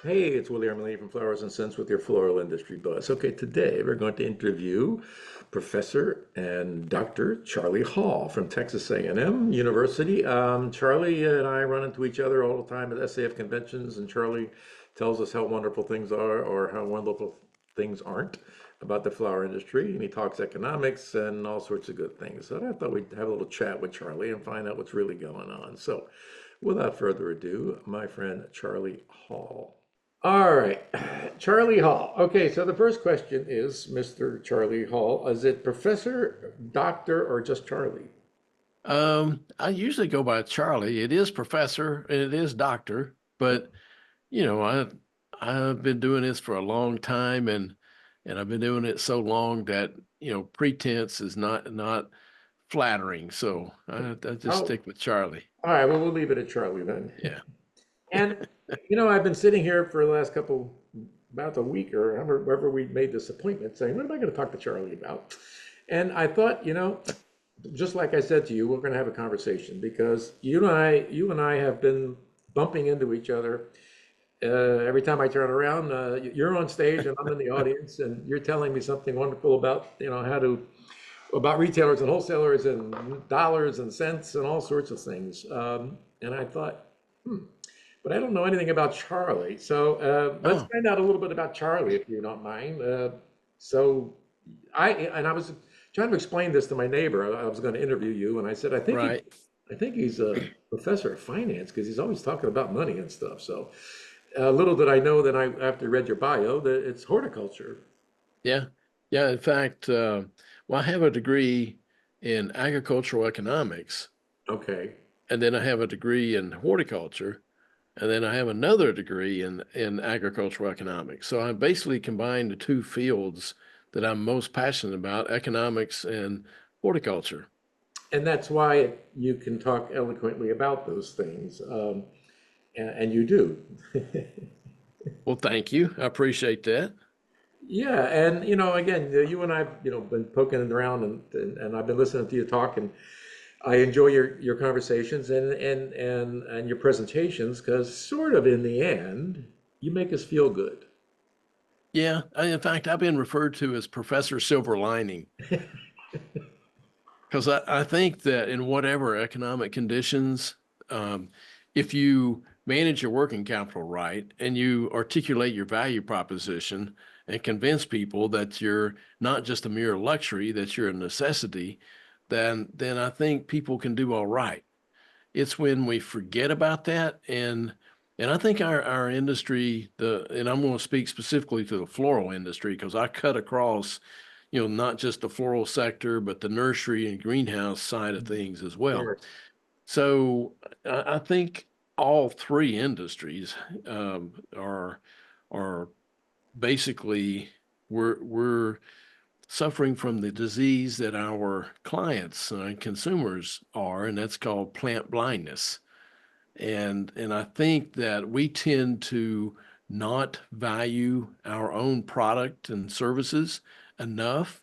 Hey, it's Willie Armalini from Flowers and Scents with your floral industry buzz. Okay, today we're going to interview Professor and Dr. Charlie Hall from Texas A&M University. Charlie and I run into each other all the time at SAF conventions, and Charlie tells us how wonderful things are or how wonderful things aren't about the flower industry, and he talks economics and all sorts of good things. So I thought we'd have a little chat with Charlie and find out what's really going on. So, without further ado, my friend Charlie Hall. All right, Charlie Hall. Okay, so the first question is, Mr. Charlie Hall, is it Professor, Doctor, or just Charlie? I usually go by Charlie. It is professor and it is doctor, but you know, I've been doing this for a long time and I've been doing it so long that, pretense is not flattering. So I just Oh, stick with Charlie. all right, well, we'll leave it at Charlie then. Yeah. And, I've been sitting here for the last about a week or however we made this appointment, saying, what am I going to talk to Charlie about? And I thought, just like I said to you, we're going to have a conversation because you and I have been bumping into each other. Every time I turn around, you're on stage and I'm in the audience, and you're telling me something wonderful about, about retailers and wholesalers and dollars and cents and all sorts of things. And I thought, but I don't know anything about Charlie. So let's Oh, find out a little bit about Charlie, if you don't mind. So I was trying to explain this to my neighbor. I was going to interview you, and I said, right. I think he's a professor of finance because he's always talking about money and stuff. So little did I know that after read your bio, that it's horticulture. Yeah. Yeah. In fact, well, I have a degree in agricultural economics, Okay. and then I have a degree in horticulture. And then I have another degree in agricultural economics. So I basically combined the two fields that I'm most passionate about, economics and horticulture. And that's why you can talk eloquently about those things, and you do. Well, thank you. I appreciate that. Yeah, and again, you and I've been poking it around, and I've been listening to you talk, and I enjoy your conversations and your presentations because sort of in the end, you make us feel good. Yeah. In fact, I've been referred to as Professor Silver Lining because I think that in whatever economic conditions, um, if you manage your working capital right and you articulate your value proposition and convince people that you're not just a mere luxury, that you're a necessity, then I think people can do all right. It's when we forget about that and I think our industry, the and I'm going to speak specifically to the floral industry because I cut across, not just the floral sector, but the nursery and greenhouse side of things as well. Sure. So I think all three industries are are basically we're suffering from the disease that our clients and consumers are, and that's called plant blindness. And I think that we tend to not value our own product and services enough,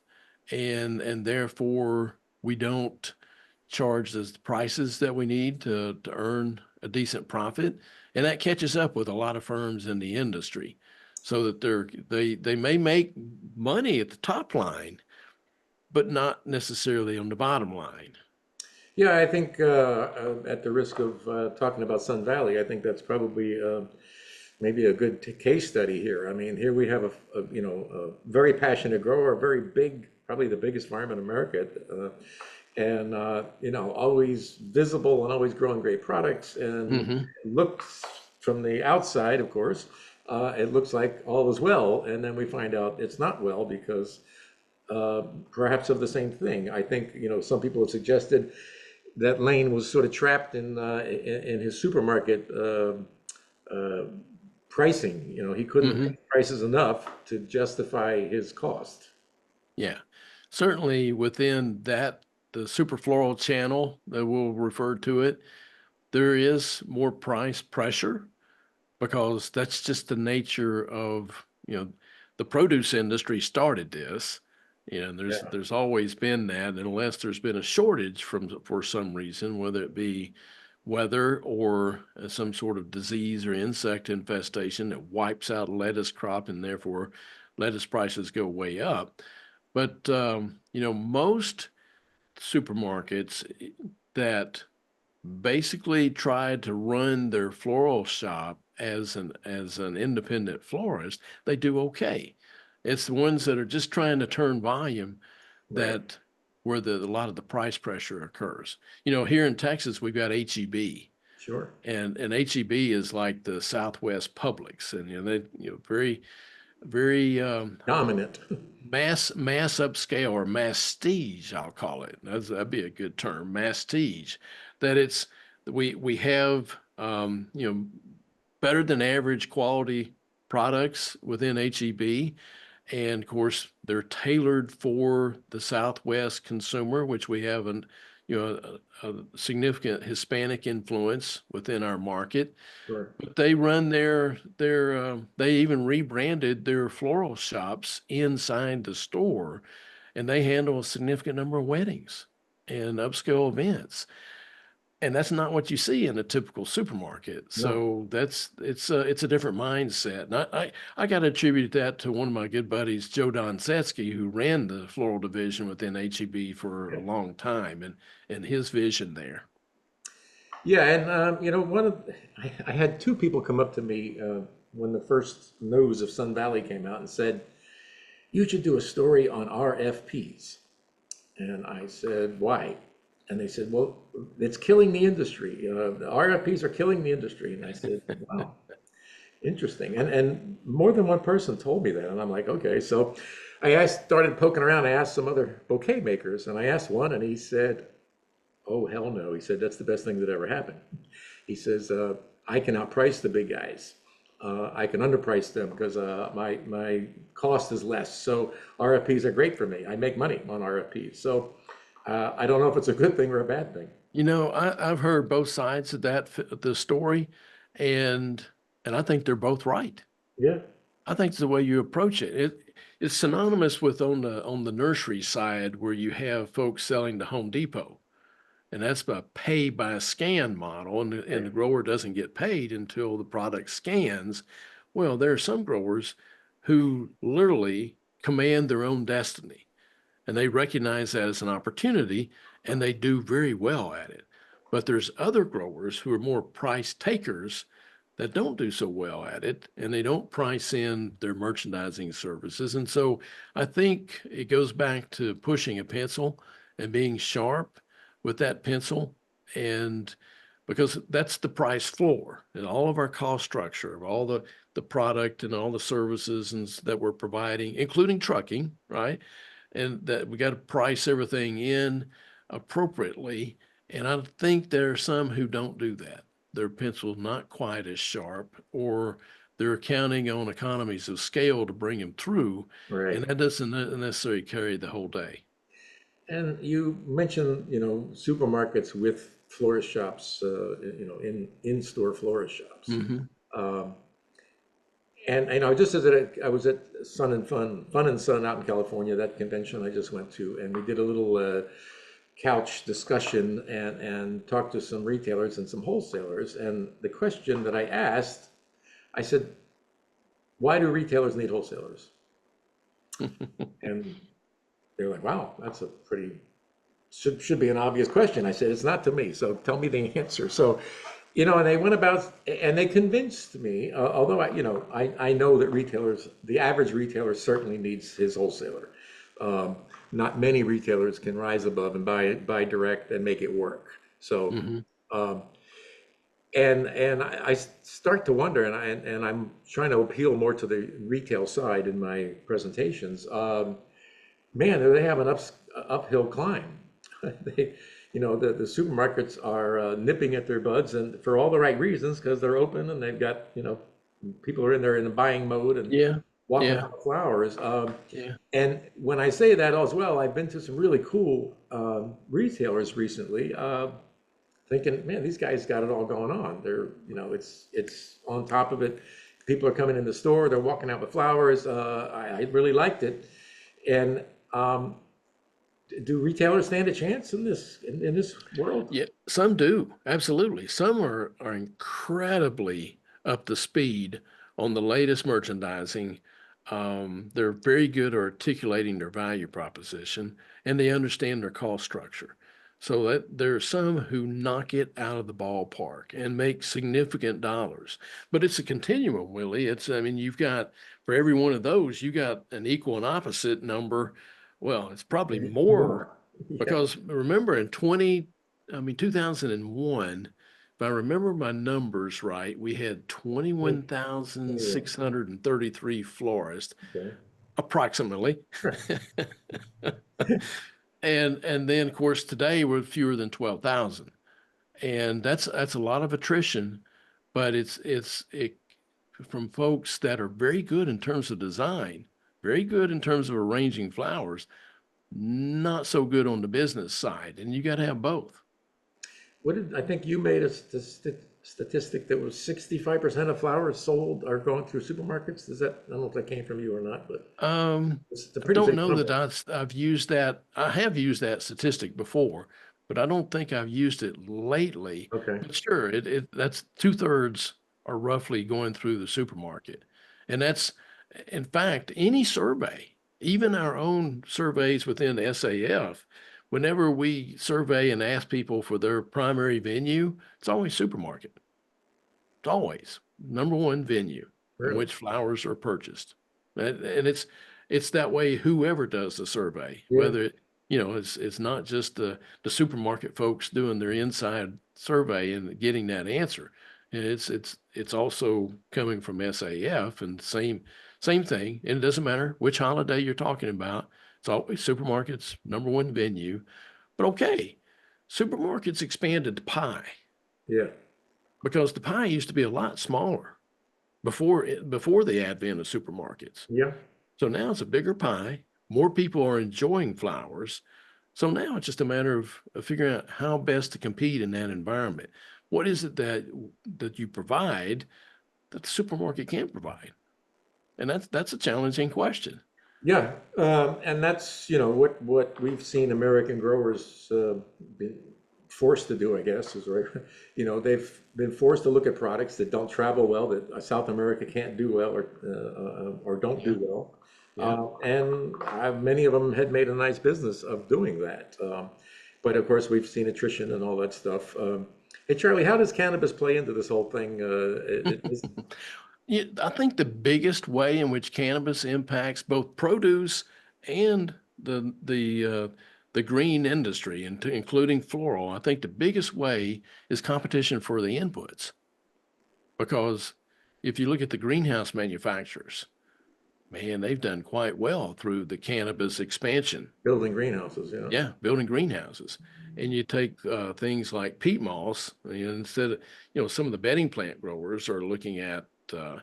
and therefore we don't charge the prices that we need to earn a decent profit. And that catches up with a lot of firms in the industry so that they may make money at the top line, but not necessarily on the bottom line. Yeah, I think at the risk of talking about Sun Valley, I think that's probably maybe a good case study here. I mean, here we have a very passionate grower, very big, probably the biggest farm in America, and always visible and always growing great products. And Hmm. it looks from the outside, of course, it looks like all is well, and then we find out it's not well because perhaps of the same thing. I think some people have suggested that Lane was sort of trapped in his supermarket uh, pricing. He couldn't Hmm. raise prices enough to justify his cost. Yeah, certainly within that, the superfloral channel that we'll refer to it, there is more price pressure because that's just the nature of, the produce industry started this. And Yeah. there's always been that unless there's been a shortage for some reason, whether it be weather or some sort of disease or insect infestation that wipes out a lettuce crop, and therefore lettuce prices go way up. But most supermarkets that basically tried to run their floral shop as an independent florist, they do okay. It's the ones that are just trying to turn volume Right. that where a lot of the price pressure occurs. Here in Texas, we've got HEB, Sure. and HEB is like the Southwest Publix, and they very very Dominant. mass upscale or masstige, I'll call it. That'd be a good term, masstige. That we have better than average quality products within HEB, and of course they're tailored for the Southwest consumer, which we have a significant Hispanic influence within our market. Sure. But they run they even rebranded their floral shops inside the store, and they handle a significant number of weddings and upscale events. And that's not what you see in a typical supermarket. No. So it's a different mindset. And I got to attribute that to one of my good buddies, Joe Donsetsky, who ran the floral division within HEB for a Okay. long time, and his vision there. Yeah, and I had two people come up to me when the first nose of Sun Valley came out and said, "You should do a story on RFPs." And I said, "Why?" And they said, "Well, it's killing the industry. The RFPs are killing the industry." And I said, "Wow, interesting." And more than one person told me that, and I'm like, "Okay." So started poking around. I asked some other bouquet makers, and I asked one, and he said, "Oh, hell no." He said, "That's the best thing that ever happened." He says, "I can outprice the big guys. I can underprice them because my cost is less. So RFPs are great for me. I make money on RFPs. So I don't know if it's a good thing or a bad thing." I've heard both sides of the story, and and I think they're both right. Yeah, I think it's the way you approach it. It's synonymous with on the nursery side where you have folks selling to Home Depot, and that's a pay by scan model, and right, the grower doesn't get paid until the product scans. Well, there are some growers who literally command their own destiny, and they recognize that as an opportunity, and they do very well at it. But there's other growers who are more price takers that don't do so well at it, and they don't price in their merchandising services. And so I think it goes back to pushing a pencil and being sharp with that pencil, and because that's the price floor and all of our cost structure of all the product and all the services that we're providing, including trucking, right? And that we got to price everything in appropriately. And I think there are some who don't do that. Their pencil's not quite as sharp, or they're counting on economies of scale to bring them through, and right. that doesn't necessarily carry the whole day. And you mentioned, supermarkets with florist shops, in-store florist shops. Hmm. Um, and I just as I was at Fun and Sun out in California, that convention I just went to, and we did a little couch discussion and talked to some retailers and some wholesalers. And the question that I asked, I said, "Why do retailers need wholesalers?" And they're like, "Wow, that's a pretty should be an obvious question." I said, "It's not to me, so tell me the answer." So, and they went about and they convinced me. Although I know that the average retailer certainly needs his wholesaler. Um, Not many retailers can rise above and buy direct and make it work. So, Hmm. um, and I start to wonder, and I'm trying to appeal more to the retail side in my presentations. Man, do they have an uphill climb. They, the supermarkets are nipping at their buds, and for all the right reasons, because they're open and they've got, people are in there in a buying mode and Yeah, walking yeah, out the flowers. yeah. And when I say that as well, I've been to some really cool retailers recently, thinking, man, these guys got it all going on. They're, it's on top of it. People are coming in the store, they're walking out with flowers. I really liked it. And Do retailers stand a chance in this world? Yeah, some do. Absolutely. Some are incredibly up to speed on the latest merchandising. They're very good at articulating their value proposition and they understand their cost structure. So that there are some who knock it out of the ballpark and make significant dollars. But it's a continuum, Willie. I mean, you've got for every one of those, you got an equal and opposite number. Well, it's probably more More. Yeah. because remember in 2001, if I remember my numbers right, we had 21. 21,633 florists, Okay. approximately. Right. And then of course today we're fewer than 12,000. And that's a lot of attrition, but it from folks that are very good in terms of design, very good in terms of arranging flowers, not so good on the business side. And you got to have both. What did I think you made a statistic that was 65% of flowers sold are going through supermarkets? Is that, I don't know if that came from you or not, but it's a I pretty don't big know that number. I've used that. I have used that statistic before, but I don't think I've used it lately. Okay. But sure, that's two-thirds are roughly going through the supermarket. And that's, in fact, any survey, even our own surveys within the SAF, whenever we survey and ask people for their primary venue, it's always supermarket. It's always number one venue in Really? which flowers are purchased. And it's that way whoever does the survey, Yeah. whether it's not just the supermarket folks doing their inside survey and getting that answer. And it's also coming from SAF and same thing. And it doesn't matter which holiday you're talking about. It's always supermarkets, number one venue. But okay, supermarkets expanded to pie Yeah. because the pie used to be a lot smaller before the advent of supermarkets. Yeah. So now it's a bigger pie. More people are enjoying flowers. So now it's just a matter of figuring out how best to compete in that environment. What is it that you provide that the supermarket can't provide? And that's a challenging question. Yeah, and that's, what we've seen American growers be forced to do, I guess, is right. They've been forced to look at products that don't travel well, that South America can't do well or don't Yeah, do well. yeah. And many of them had made a nice business of doing that. But of course, we've seen attrition and all that stuff. Hey, Charlie, how does cannabis play into this whole thing? Yeah, I think the biggest way in which cannabis impacts both produce and the green industry, and including floral, I think the biggest way is competition for the inputs. Because if you look at the greenhouse manufacturers, man, they've done quite well through the cannabis expansion. Building greenhouses, yeah. Yeah, building greenhouses. And you take things like peat moss, instead of, some of the bedding plant growers are looking at the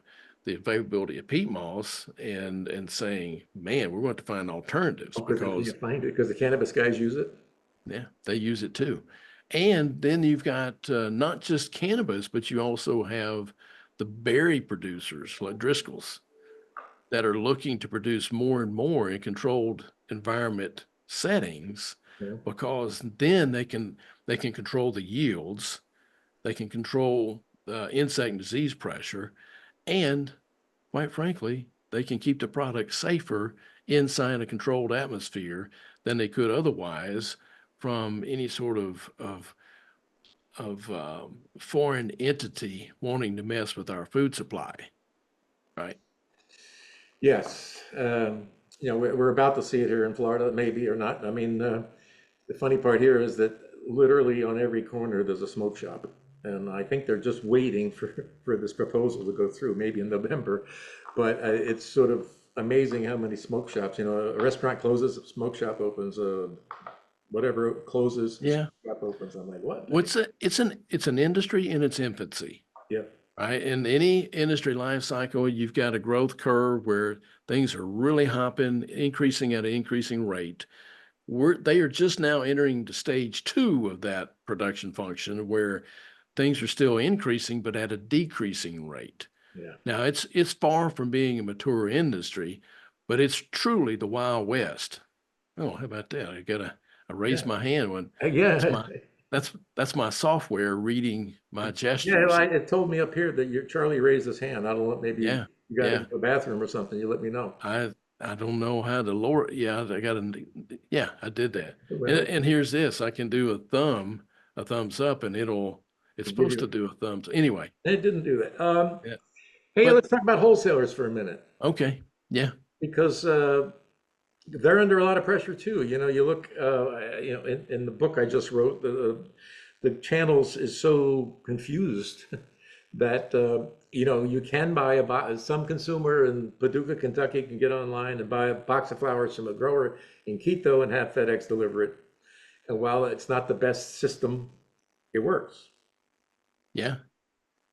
availability of peat moss and saying, man, we're going to find alternatives Because they because, can't find it, because the cannabis guys use it. yeah, they use it too. And then you've got not just cannabis, but you also have the berry producers like Driscoll's that are looking to produce more and more in controlled environment settings Yeah. because then they can control the yields, they can control insect and disease pressure, and quite frankly, they can keep the product safer inside a controlled atmosphere than they could otherwise from any sort of foreign entity wanting to mess with our food supply, right? Yes, we're about to see it here in Florida, maybe or not. I mean, the funny part here is that literally on every corner there's a smoke shop, and I think they're just waiting for this proposal to go through, maybe in November. But it's sort of amazing how many smoke shops. A restaurant closes, a smoke shop opens, whatever closes, a smoke Yeah. shop opens. I'm like, what? It's an industry in its infancy, Yeah, right? In any industry life cycle, you've got a growth curve where things are really hopping, increasing at an increasing rate. They are just now entering the stage two of that production function where things are still increasing, but at a decreasing rate. yeah. Now it's far from being a mature industry, but it's truly the Wild West. Oh, how about that? I Yeah. raised my hand when that's Yeah. my, that's my software reading my Yeah, gestures. well, it told me up here that Charlie raised his hand. I don't know, maybe Yeah. you got Yeah. into the bathroom or something. You let me know. I don't know how to lower. Yeah, yeah, I did that. Well, And here's this, I can do a thumbs up and it's to give supposed to you, do a thumbs. Anyway. it didn't do that. Yeah. Hey, But let's talk about wholesalers for a minute okay. Yeah. because they're under a lot of pressure too. You look, in the book I just wrote, the channels is so confused that you can buy some consumer in Paducah, Kentucky can get online and buy a box of flowers from a grower in Quito and have FedEx deliver it. And while it's not the best system, it works. Yeah.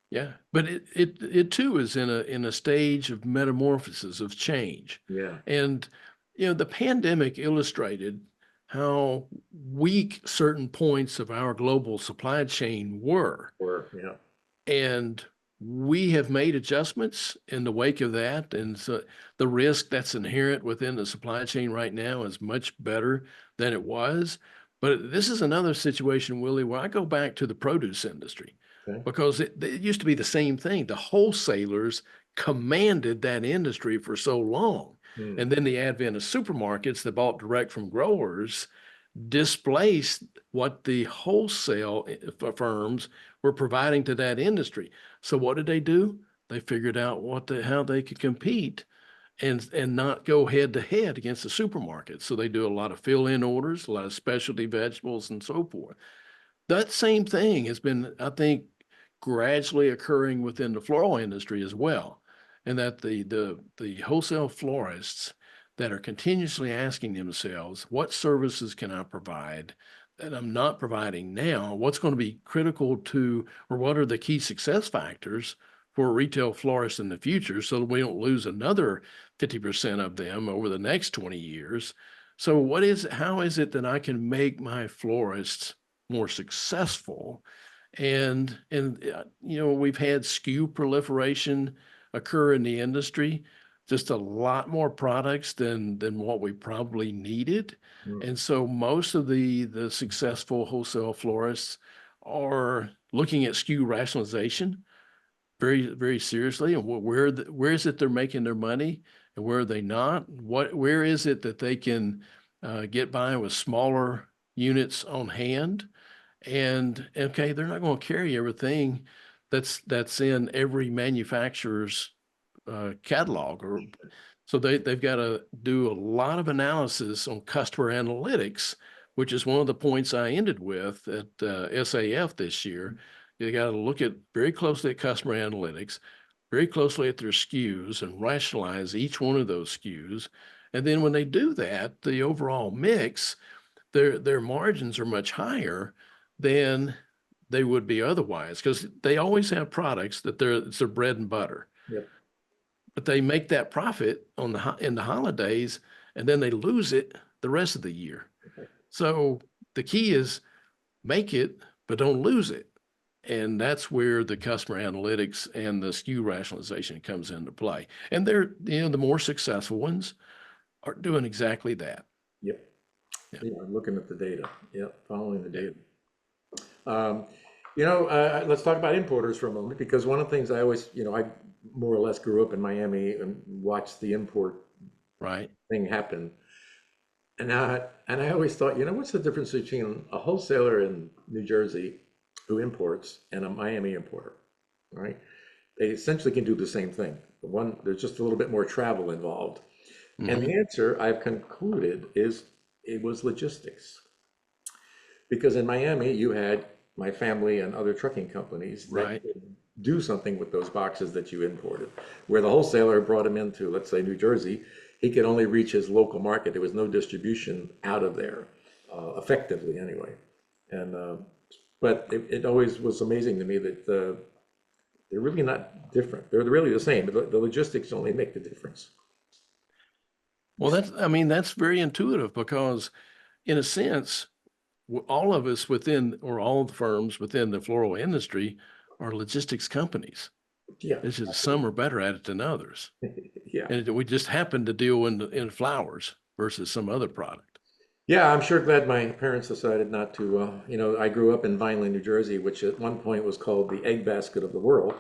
Yeah. But it too is in a stage of metamorphosis, of change. Yeah, And the pandemic illustrated how weak certain points of our global supply chain were. or yeah, And we have made adjustments in the wake of that. And so the risk that's inherent within the supply chain right now is much better than it was. But this is another situation, Willie, where I go back to the produce industry okay. because it used to be the same thing. The wholesalers commanded that industry for so long. Hmm. And then the advent of supermarkets that bought direct from growers displaced what the wholesale firms were providing to that industry. So what did they do? They figured out how they could compete and not go head to head against the supermarkets. So they do a lot of fill-in orders, a lot of specialty vegetables and so forth. That same thing has been, I think, gradually occurring within the floral industry as well. And that the wholesale florists that are continuously asking themselves, what services can I provide that I'm not providing now? What's going to be critical to, or what are the key success factors for a retail florist in the future so that we don't lose another 50% of them over the next 20 years? So how is it that I can make my florists more successful? And we've had SKU proliferation occur in the industry, just a lot more products than what we probably needed. Hmm. And so most of the successful wholesale florists are looking at SKU rationalization very, very seriously, and where is it they're making their money and where are they not? Where is it that they can get by with smaller units on hand? And okay, they're not going to carry everything that's in every manufacturer's catalog, or so they've got to do a lot of analysis on customer analytics, which is one of the points I ended with at SAF this year. You got to look at very closely at customer analytics, very closely at their SKUs, and rationalize each one of those SKUs. And then when they do that, the overall mix, their margins are much higher than they would be otherwise because they always have products that it's their bread and butter, Yep. but they make that profit in the holidays and then they lose it the rest of the year. So the key is make it, but don't lose it. And that's where the customer analytics and the SKU rationalization comes into play. And the more successful ones are doing exactly that. Yep. Yeah. Yeah, I'm looking at the data. Yep, following the Yeah. data. Um, let's talk about importers for a moment because one of the things I always, I more or less grew up in Miami and watched the import Right. thing happen. And I always thought, what's the difference between a wholesaler in New Jersey who imports and a Miami importer, right? They essentially can do the same thing. There's just a little bit more travel involved. And Hmm. the answer I've concluded is it was logistics. Because in Miami, you had my family and other trucking companies that Right. could do something with those boxes that you imported. Where the wholesaler brought them into, let's say, New Jersey, he could only reach his local market. There was no distribution out of there, effectively anyway. And but it always was amazing to me that they're really not different. They're really the same. But the logistics only make the difference. Well, that's very intuitive because, in a sense, all of us within, or all the firms within the floral industry are logistics companies. Yeah, It's just some absolutely. are better at it than others. Yeah. And we just happen to deal in flowers versus some other product. Yeah, I'm sure glad my parents decided not to. I grew up in Vineland, New Jersey, which at one point was called the egg basket of the world.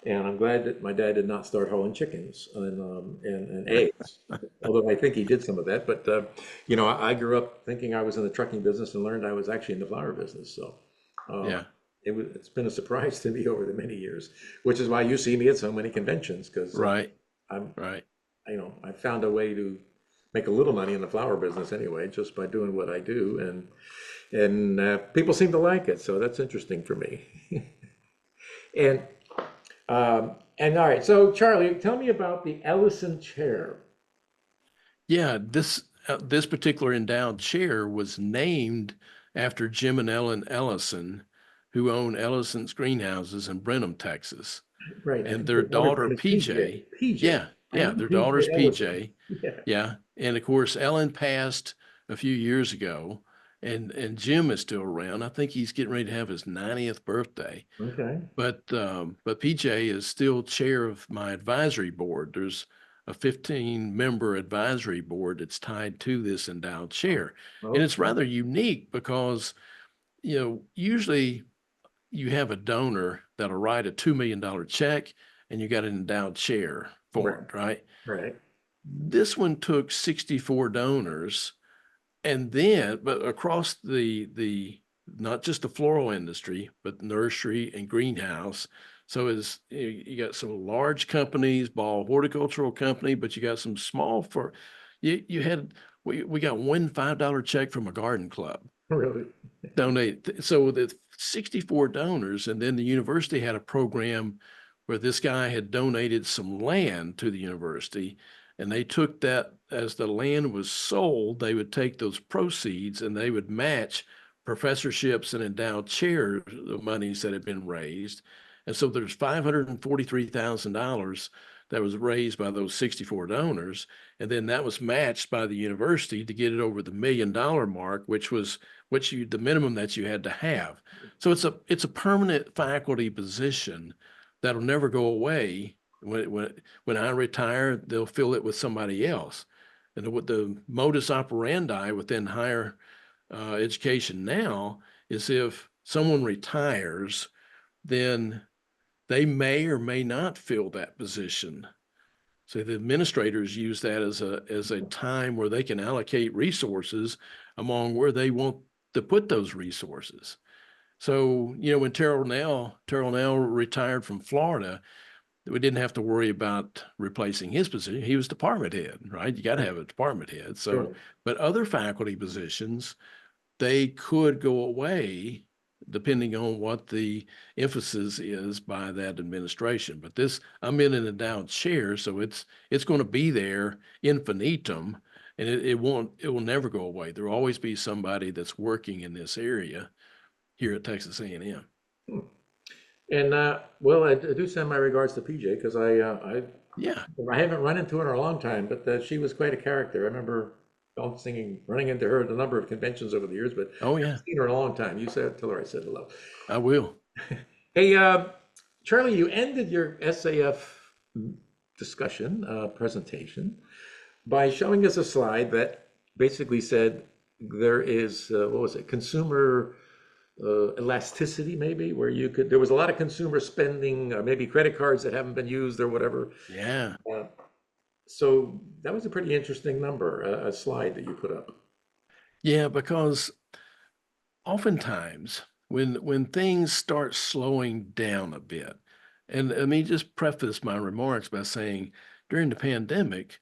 And I'm glad that my dad did not start hauling chickens and eggs, although I think he did some of that. But, I grew up thinking I was in the trucking business and learned I was actually in the flower business. So uh, Yeah, it's been a surprise to me over the many years, which is why you see me at so many conventions because right, I'm right. I found a way to make a little money in the flower business anyway, just by doing what I do, and people seem to like it, so that's interesting for me. And and all right, so Charlie, tell me about the Ellison chair. Yeah, this particular endowed chair was named after Jim and Ellen Ellison, who own Ellison's greenhouses in Brenham, Texas. Right, I And think their their daughter's daughter name is PJ. PJ, PJ. yeah, I yeah, know their PJ daughter's Ellison. PJ, Yeah. yeah. And of course, Ellen passed a few years ago, and Jim is still around. I think he's getting ready to have his 90th birthday. Okay. But PJ is still chair of my advisory board. There's a 15-member advisory board that's tied to this endowed chair. And it's Okay. rather unique because, usually you have a donor that'll write a $2 million check and you got an endowed chair Right. formed, right? Right. This one took 64 donors and then but across the not just the floral industry but nursery and greenhouse. So as you got some large companies, Ball Horticultural Company, but you got some small for you had we got one $5 check from a garden club Really. donate. So the 64 donors, and then the university had a program where this guy had donated some land to the university, and they took that as the land was sold, they would take those proceeds and they would match professorships and endowed chairs, the monies that had been raised. And so there's $543,000 that was raised by those 64 donors. And then that was matched by the university to get it over the $1 million mark, which was the minimum that you had to have. So it's a permanent faculty position that'll never go away. When I retire, they'll fill it with somebody else. And what the modus operandi within higher education now is if someone retires, then they may or may not fill that position. So the administrators use that as a time where they can allocate resources among where they want to put those resources. So, when Terrell Nell retired from Florida, we didn't have to worry about replacing his position. He was department head, right? You got to have a department head. So, Sure. but other faculty positions, they could go away depending on what the emphasis is by that administration. But I'm in an endowed chair, so it's going to be there infinitum, and it will never go away. There will always be somebody that's working in this area here at Texas A&M. Hmm. And well, I do send my regards to PJ because Yeah. I haven't run into her in a long time, but she was quite a character. I remember running into her at a number of conventions over the years, but Oh I haven't yeah, seen her in a long time. You said, tell her I said hello. I will. Hey, Charlie, you ended your SAF discussion presentation by showing us a slide that basically said there is what was it, consumer elasticity, maybe, where there was a lot of consumer spending, maybe credit cards that haven't been used or whatever. Yeah. Uh, So that was a pretty interesting number, a slide that you put up. Yeah, because oftentimes when things start slowing down a bit, and let me just preface my remarks by saying during the pandemic,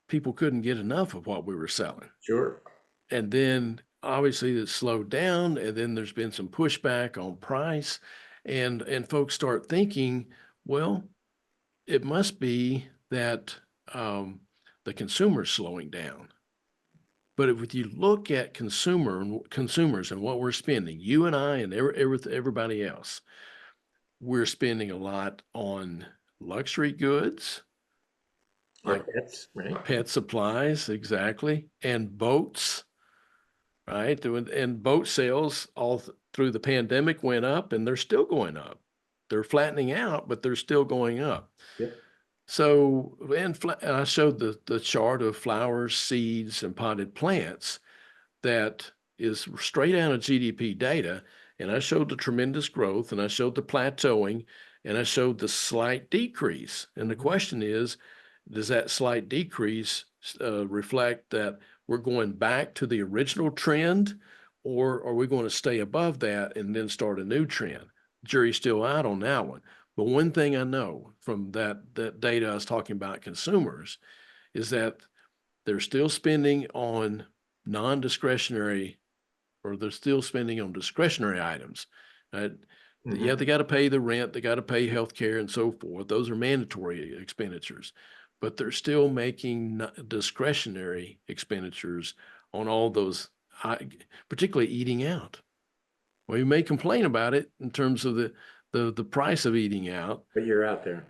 people couldn't get enough of what we were selling. Sure. And then obviously it slowed down, and then there's been some pushback on price, and folks start thinking, well, it must be that um, the consumer's slowing down. But if you look at consumers and what we're spending, you and I and everybody else, we're spending a lot on luxury goods Our like pets, right? pet supplies, exactly, and boats, right? And boat sales through the pandemic went up, and they're still going up. They're flattening out, but they're still going up. Yep. So, and I showed the chart of flowers, seeds, and potted plants. that is straight out of GDP data. And I showed the tremendous growth, and I showed the plateauing, and I showed the slight decrease. And the Mhm. question is, does that slight decrease reflect that we're going back to the original trend, or are we going to stay above that and then start a new trend? Jury's still out on that one. But one thing I know from that data I was talking about consumers is that they're still spending on non-discretionary, or they're still spending on discretionary items. Uh, yeah, Mhm. they got to pay the rent, they got to pay health care and so forth. Those are mandatory expenditures, but they're still making discretionary expenditures on all those, particularly eating out. Well, you may complain about it in terms of the price of eating out, But you're out there.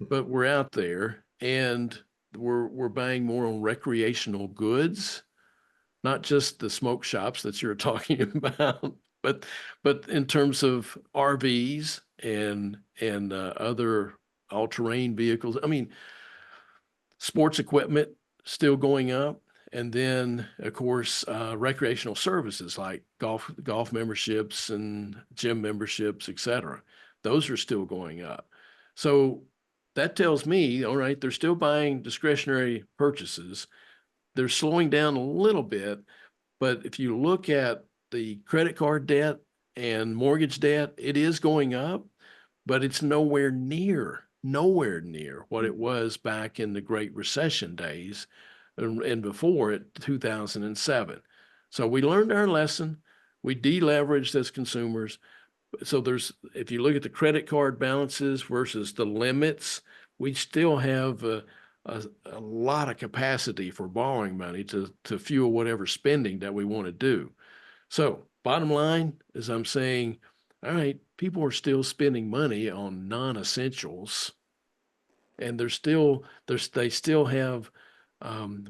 but we're out there and we're buying more on recreational goods, not just the smoke shops that you're talking about, but in terms of RVs and other all-terrain vehicles. I mean, sports equipment still going up, and then of course recreational services like golf memberships and gym memberships, etc. Those are still going up. So that tells me, all right, they're still buying discretionary purchases. They're slowing down a little bit, but if you look at the credit card debt and mortgage debt, it is going up, but it's nowhere near what it was back in the Great Recession days and before it, 2007. So we learned our lesson. We deleveraged as consumers. So if you look at the credit card balances versus the limits, we still have a lot of capacity for borrowing money to fuel whatever spending that we want to do. So bottom line is I'm saying, all right, people are still spending money on non-essentials, and they still have um,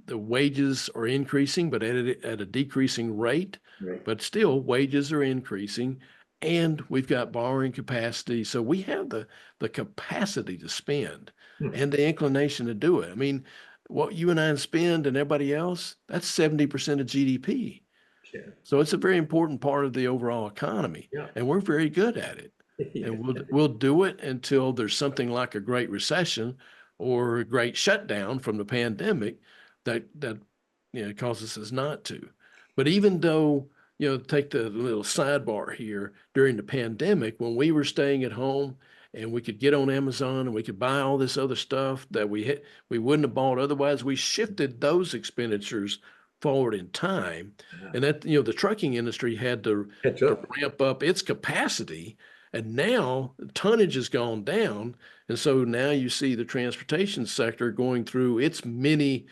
the wages are increasing, but at a decreasing rate. Right. But still, wages are increasing, and we've got borrowing capacity. So we have the capacity to spend Hmm. and the inclination to do it. I mean, what you and I spend and everybody else, that's 70% of GDP. Yeah. So it's a very important part of the overall economy, Yeah. and we're very good at it. Yeah. And we'll do it until there's something like a great recession or a great shutdown from the pandemic that causes us not to. But even though, take the little sidebar here, during the pandemic when we were staying at home and we could get on Amazon and we could buy all this other stuff that we wouldn't have bought otherwise, we shifted those expenditures forward in time. Yeah. And that, the trucking industry had Catch to up. ramp up its capacity, and now tonnage has gone down. And so now you see the transportation sector going through its mini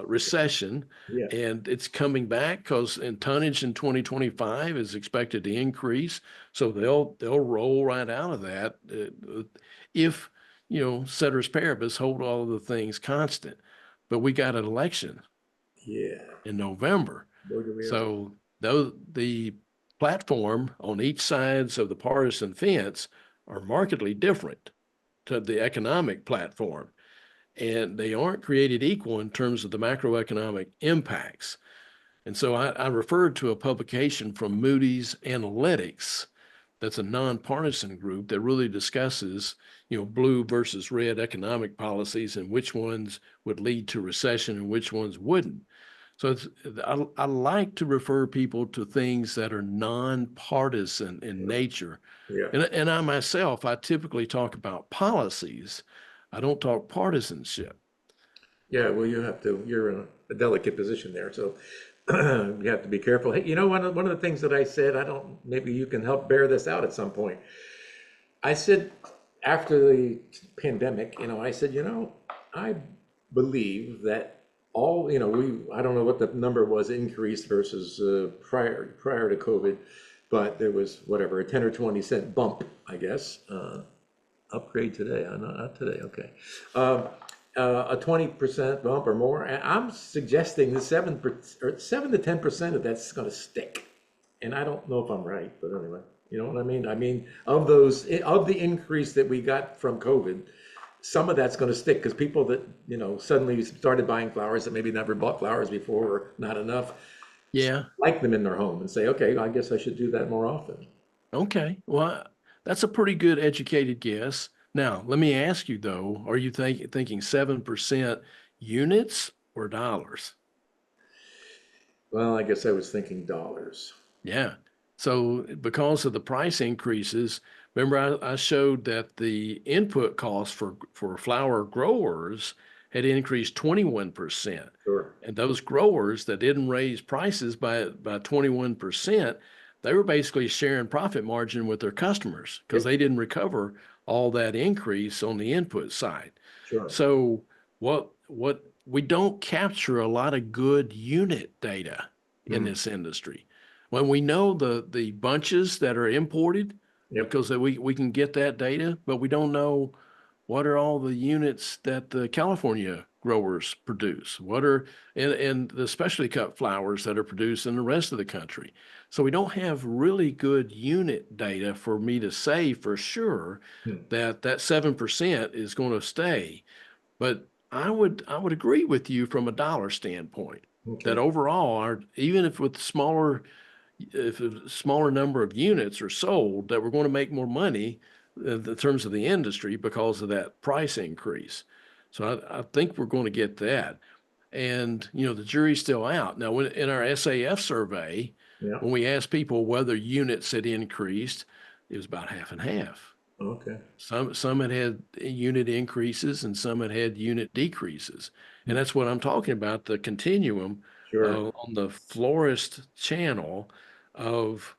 recession, Yeah. and it's coming back because in tonnage in 2025 is expected to increase. So they'll roll right out of that if, ceteris paribus, hold all of the things constant. But we got an election Yeah. in November. Boy, do we ever. So the platform on each sides of the partisan fence are markedly different to the economic platform. And they aren't created equal in terms of the macroeconomic impacts. And so I referred to a publication from Moody's Analytics that's a nonpartisan group that really discusses, blue versus red economic policies and which ones would lead to recession and which ones wouldn't. So I like to refer people to things that are nonpartisan in nature. Yeah. And I myself, I typically talk about policies. I don't talk partisanship. Yeah. Well, you're in a delicate position there. So you have to be careful. Hey, one of the things that I said, maybe you can help bear this out at some point. I said after the pandemic, I said, I believe that I don't know what the number was increased versus prior to COVID, but there was whatever, a 10 or 20 cent bump, I guess. Upgrade today, not today, okay. A 20% bump or more. And I'm suggesting the 7 to 10% of that's going to stick. And I don't know if I'm right, but anyway, you know what I mean? I mean, of the increase that we got from COVID, some of that's going to stick because people that, suddenly started buying flowers that maybe never bought flowers before or not enough, Yeah. like them in their home and say, okay, I guess I should do that more often. Okay. Well, that's a pretty good educated guess. Now, let me ask you though, are you thinking 7% units or dollars? Well, I guess I was thinking dollars. Yeah. So because of the price increases, remember I showed that the input cost for flower growers had increased 21%. Sure. And those growers that didn't raise prices by 21%, they were basically sharing profit margin with their customers because Yep. they didn't recover all that increase on the input side. Sure. So what we don't capture a lot of good unit data in Hmm. this industry. When we know the bunches that are imported, Yep. because we can get that data, but we don't know what are all the units that the California growers produce? What are and the specialty cut flowers that are produced in the rest of the country? So we don't have really good unit data for me to say for sure Hmm. that that 7% is going to stay. But I would agree with you from a dollar standpoint that Okay. overall, our even if with smaller if a smaller number of units are sold, that we're going to make more money in terms of the industry because of that price increase. So I think we're going to get that. And, the jury's still out. Now, in our SAF survey, Yeah. when we asked people whether units had increased, it was about half and half. Okay. Some had unit increases and some had unit decreases. And that's what I'm talking about, the continuum Sure. on the florist channel of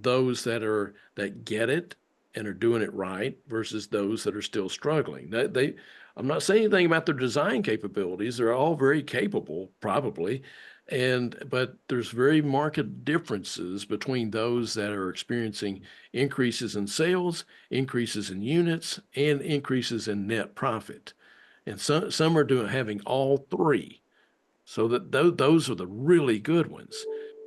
those that get it and are doing it right versus those that are still struggling. I'm not saying anything about their design capabilities. They're all very capable, probably. But there's very marked differences between those that are experiencing increases in sales, increases in units, and increases in net profit. And some are having all three. So that those are the really good ones.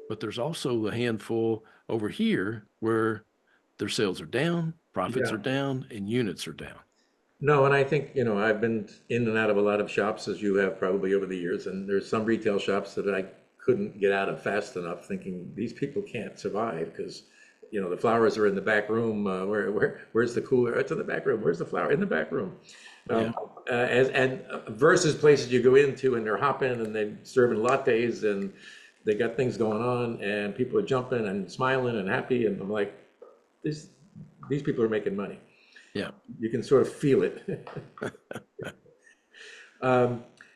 But there's also a handful over here where their sales are down, profits Yeah. are down, and units are down. No, and I think, I've been in and out of a lot of shops as you have probably over the years, and there's some retail shops that I couldn't get out of fast enough thinking these people can't survive because, the flowers are in the back room. Where's the cooler? It's in the back room. Where's the flower? In the back room. Yeah. Versus places you go into and they're hopping and they're serving lattes and they got things going on and people are jumping and smiling and happy and I'm like, this, these people are making money. Yeah. You can sort of feel it.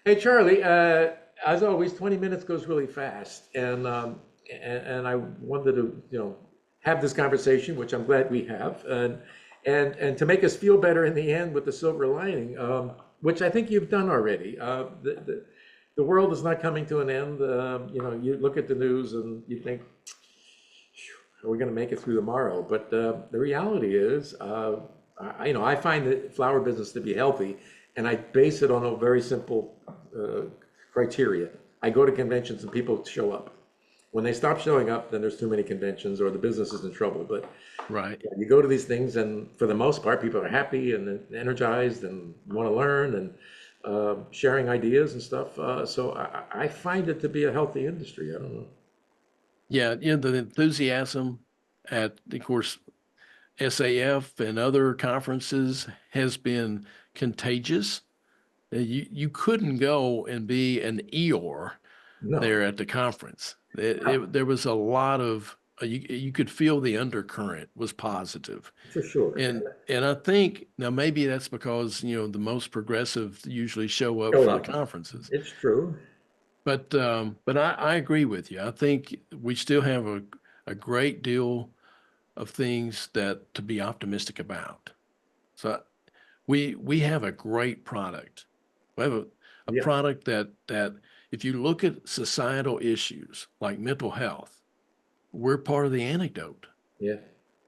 Hey, Charlie, as always, 20 minutes goes really fast, and I wanted to, have this conversation, which I'm glad we have, and to make us feel better in the end with the silver lining, which I think you've done already. The world is not coming to an end. You look at the news and you think, are we going to make it through tomorrow? But the reality is, I find the flower business to be healthy, and I base it on a very simple criteria. I go to conventions and people show up. When they stop showing up, then there's too many conventions or the business is in trouble. But Right. you go to these things, and for the most part, people are happy and energized and want to learn and sharing ideas and stuff. So I find it to be a healthy industry. I don't know. Yeah. The enthusiasm at, of course, SAF and other conferences has been contagious. You couldn't go and be an Eeyore No, there at the conference. There was a lot of you could feel the undercurrent was positive. for sure. And I think now maybe that's because, the most progressive usually show up Show for the up. conferences. It's true. But I agree with you. I think we still have a great deal of things that to be optimistic about. So we have a great product. We have a Yeah, product that if you look at societal issues like mental health, we're part of the antidote, yeah,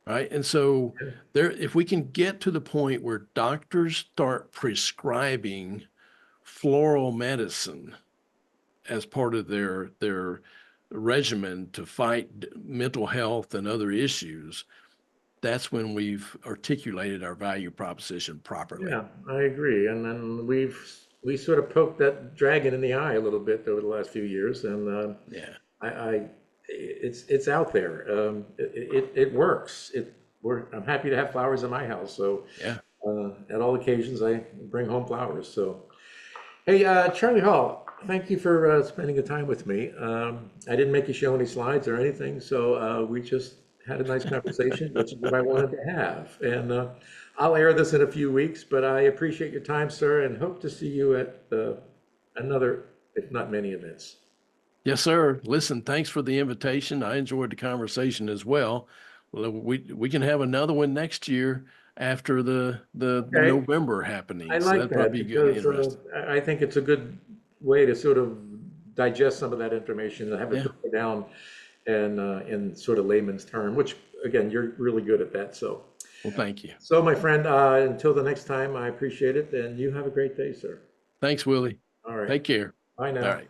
right? And so if we can get to the point where doctors start prescribing floral medicine as part of their regimen to fight mental health and other issues, that's when we've articulated our value proposition properly. Yeah, I agree. And then we sort of poked that dragon in the eye a little bit over the last few years, and Yeah. I it's out there. It works. I'm happy to have flowers in my house. So Yeah. at all occasions, I bring home flowers. So hey, Charlie Hall, thank you for spending the time with me. I didn't make you show any slides or anything, so we just had a nice conversation, which is what I wanted to have. And I'll air this in a few weeks, but I appreciate your time, sir, and hope to see you at another, if not many, events. Yes, sir. Listen, thanks for the invitation. I enjoyed the conversation as well. Well, we can have another one next year after the Okay, November I happenings. like That'd that probably be because interesting. I think it's a good way to sort of digest some of that information and have it Yeah. broken down and in sort of layman's term, which again, you're really good at that. So, Well, thank you. so my friend, until the next time, I appreciate it, and you have a great day, sir. Thanks, Willie. All right, Take care. bye All now. right.